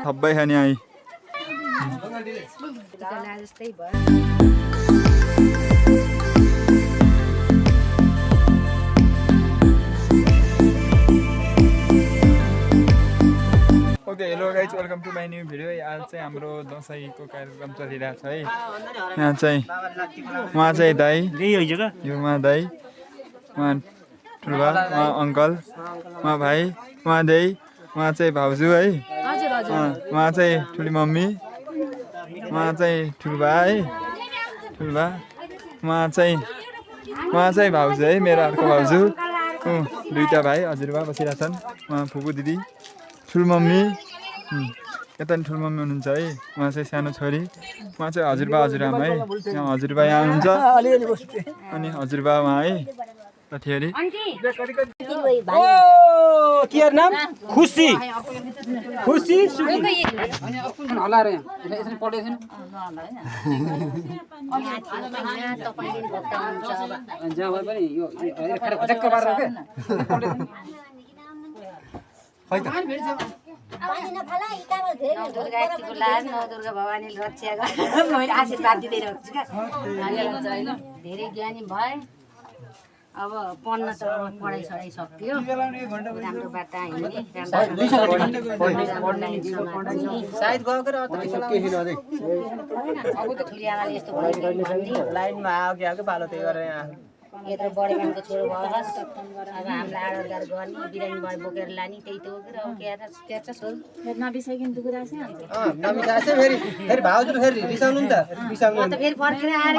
सबै खाने आई okay hello guys welcome to my new video आज चाहिँ हाम्रो दसैँको कार्यक्रम चलिरहेको छ है यहाँ चाहिँ उहाँ चाहिँ दाई यो उहाँ दाई उहाँ ठुलबा उहाँ अङ्कल उहाँ भाइ उहाँ दाई उहाँ चाहिँ भाउजू है उहाँ चाहिँ ठुली मम्मी उहाँ चाहिँ ठुलबा है ठुलबा उहाँ चाहिँ भाउजू है मेरो अर्को भाउजू दुईवटा भाइ हजुरबा बसिरहेछन् उहाँ फुपू दिदी ठुल मम्मी यता नि ठुल मम्मी हुनुहुन्छ है उहाँ चाहिँ सानो छोरी उहाँ चाहिँ हजुरबा हजुरआमा है यहाँ हजुरबा यहाँ हुनुहुन्छ अनि हजुरबा उहाँ है कतिखेरि के नाम खुसी खुसी होला रे यसरी पढ्दैछन् जहाँ भए पनि यो खटक पारेर के दुर्गा भवानी रक्षा मैले आशीर्वाद दिँदै राख्छु क्या धेरै ज्ञानी भए अब पढ्न त पढाइ सढाइ सक्यो राम्रो बाटा हिँड्ने यस्तो लाइनमा आयो कि पालो त्यही गरेर यत्रो बढेको छोरो भएस अब हामीलाई आडरगार गर्ने बिरामी भए बोकेर लाने त्यही त हो कि अब के छ छोरो नबिसाइकन दुखिरहेको छ नबिसाएछ फेरि भाउजू फेरि रिसाउनु नि त रिसाउनु त फेरि फर्केर आएर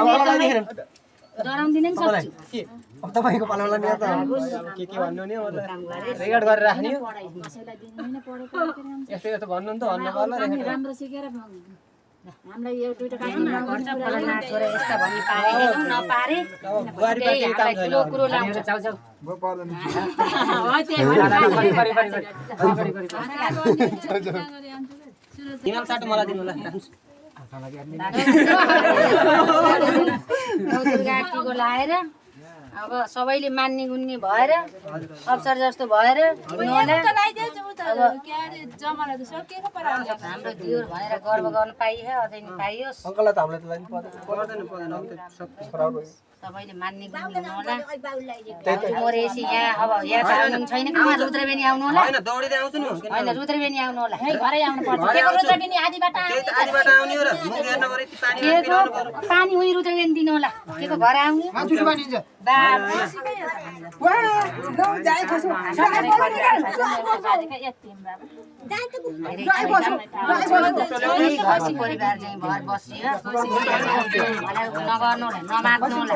डराउँदिन नि सक्छु अब तपाईको पालालाई नि त के भन्नु नि रेकर्ड गरेर राख्ने हो यस्तो भन्नु नि त भन्नु पर्ला राम्रो सिकेर हामीलाई यो दुईटा काम गर्छ फलाना छोरा यस्ता भनि पारे नपारे ठुलो कुरो लाउँछ जाऊ जाऊ तिमीलाई साटो मलाई दिनु होला दुर्गाटीको लाएर अब सबैले मान्ने गुन्ने भएर अवसर जस्तो भएर हाम्रो दियोर भनेर गर्व गर्न पाइयो अझै नि पाइयोस् सबैले मान्ने गुन्ने हुनुहोला मोरेसी यहाँ अब यहाँ आउनु छैन कहाँ रुद्रबेनी आउनु होला हैन दौडिदै आउँछु नि हैन रुद्रबेनी आउनु होला घरै आउनु पर्छ के रुद्रबेनी आदिबाट आउने हो र मुख हेर्न गरे पानी उही रुद्रबेनी दिनु होला के को घर आउने मान्छे बनिन्छ परिवार चाहिँ भर बसियो नगर्नु होला नमाग्नु होला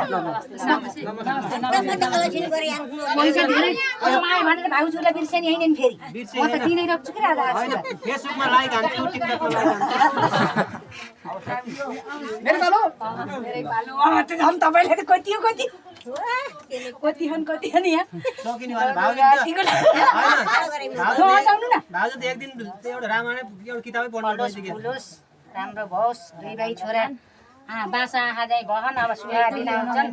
पैसा धेरै माया भनेर भाउजूलाई बिर्सेनी होइन नि फेरि म त दिनै राख्छु कि राधा फेसबुकमा लाइक हान्छु टिकटकमा लाइक हान्छु मेरो बालो त झन् तपाईले त कति हन यहाँ सकिने वाला भाउजू न भाउजू त एक दिन एउटा रामायण एउटा किताबै पढ्नु पर्छ राम्रो भोस् दुई भाइ छोरा बासा आँखा भहन अब सुहा दिन आउँछन्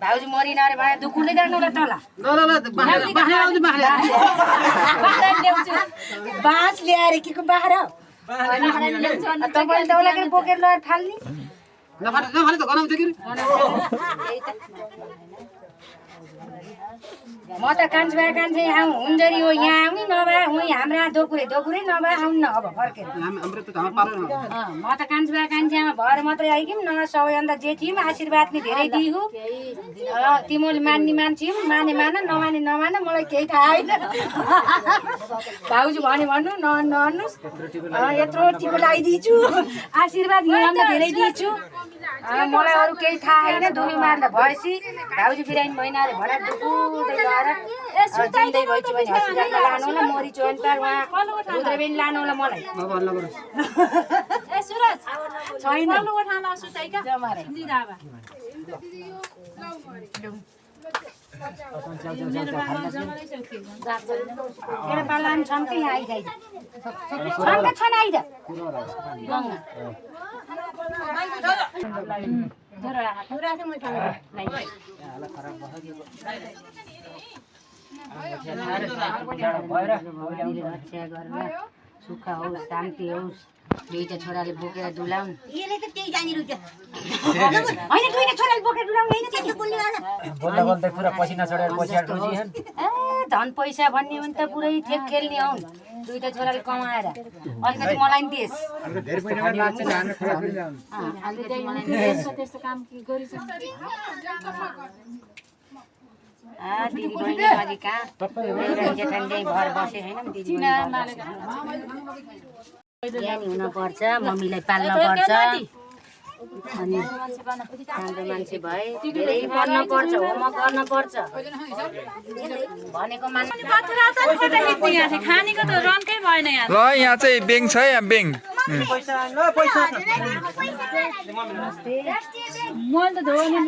भाउजू मरिन अरे भने दुखुले जानु होला तल बाँस ल्याएर के को बाह्र तपाईँले तौलाकेर बोकेर लगेर फाल्ने नफाले त गनाउँछ कि म त कान्छा यहाँ हुन्जरी हो यहाँ आउने नभए हुँ हाम्रा दोकुरे नभए आउनु अब फर्केर म त कान्छामा भएर मात्रै आइकिम न सबैभन्दा जे थियौँ आशीर्वाद नि धेरै दिइहु तिमीले मान्ने मान्छे माने मान नमाने नमान मलाई केही थाहा होइन भाउजू भन्नु नअन्नुहोस् यत्रो टिको लगाइदिन्छु आशीर्वाद यहाँभन्दा धेरै दिन्छु मलाई अरू केही थाहा होइन दुई मार्दा भएपछि भाउजू बिरामी महिनाले भनेर दुखुँदै गएर जिउँदै भएछु भने हस्पिटलमा लानु होला मोरी चोन पार उहाँ रुद्रबेनी लानु होला मलाई छैन पालान छन् कि यहाँ आइजाइ छन् आइज रक्षा गरेर सुख होस् शान्ति होस् दुईटा छोराले बोकेर डुलाउन् यसले त त्यही जानिरहेछ होइन दुईटा छोराले बोकेर डुलाउन् होइन त्यस्तो बोल्ने गर्छ बोल्दा बोल्दै पुरा पसिना चढेर बसिहाल्छ ए धन पैसा भन्ने भने त पुरै ठेक खेल्ने आउन् दुईटा छोराले कमाएर अलिकति मलाई नि देश दिदी बहिनी अलि कहाँ जेठानी चाहिँ घर बसे होइन दिदी ज्ञानी हुनपर्छ मम्मीलाई पाल्न पर्छ अनि सानो मान्छे भए धेरै पढ्न पर्छ होमवर्क गर्न पर्छ भनेको खानेको त रन्कै भएन यहाँ ल यहाँ चाहिँ बेङ छ यहाँ बेङ मैले त धोनी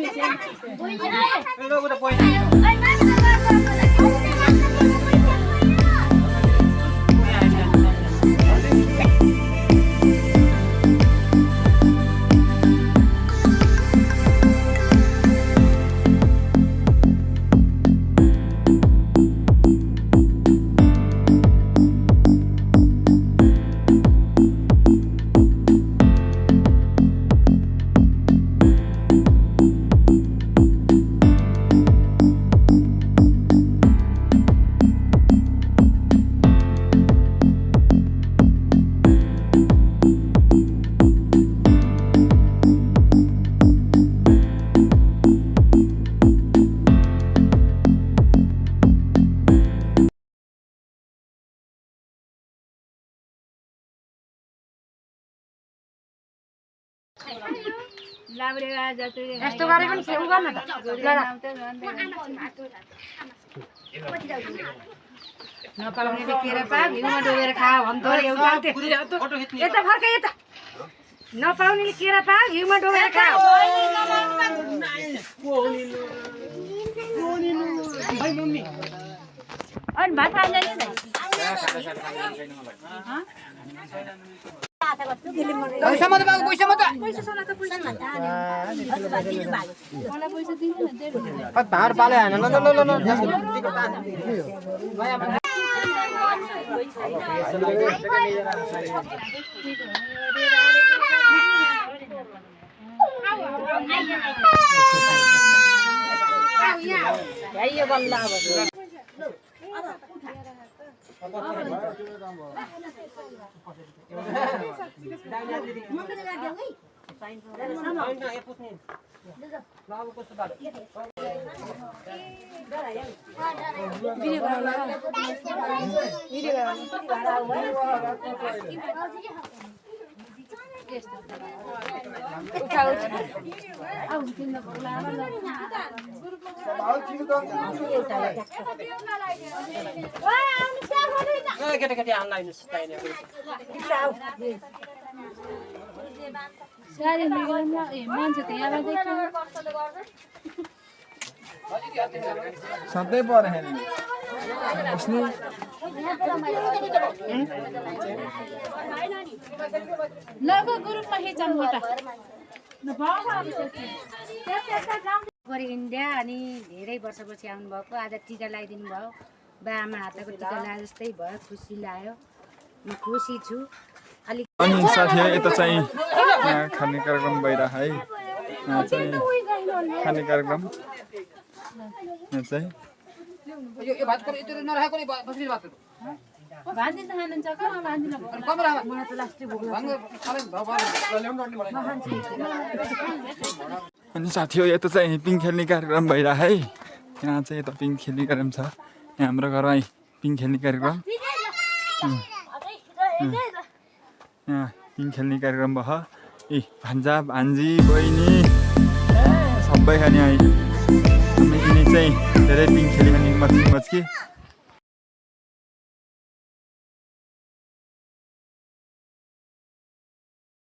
यस्तो गरेको नि सेउ गर्न त नपाउनेले केरा पा घिउमा डुबेर खा भन्थ्यो एउटा यता फर्का यता नपाउनेले केरा पा घिउमा डुबेर खा अनि भात खान्छ नि पैसा मात्र बाबु पैसा मात्र भार पाले हैन ल ल ल ल यो बल्ल अब केटा अनलाइन सारी मान्छे त यहाँबाट देख्छ सधैँ परेन बस्ने लगो ग्रुपमा हिचनबाट गरी इन्डिया अनि धेरै वर्षपछि आउनुभएको आज टिका लगाइदिनु भयो बा आमा हातको टिका लगाए जस्तै भयो खुसी लाग्यो म खुसी छु अलिक अनि साथी यता चाहिँ यहाँ खाने कार्यक्रम भइरहेको है यहाँ चाहिँ खाने कार्यक्रम यहाँ चाहिँ यो भात को यति नराखेको नि बस्री भात भान्दिन त खानुहुन्छ कहाँ भान्दिन मलाई त लास्टै भोक अनि साथी हो यता चाहिँ पिङ खेल्ने कार्यक्रम भइरहेको है यहाँ चाहिँ यता पिङ खेल्ने कार्यक्रम छ यहाँ हाम्रो घरमा पिङ खेल्ने कार्यक्रम यहाँ पिङ खेल्ने कार्यक्रम भयो ए भान्जा भान्जी बहिनी सबै खाने है यिनी चाहिँ धेरै पिङ खेल्यो भने मच्की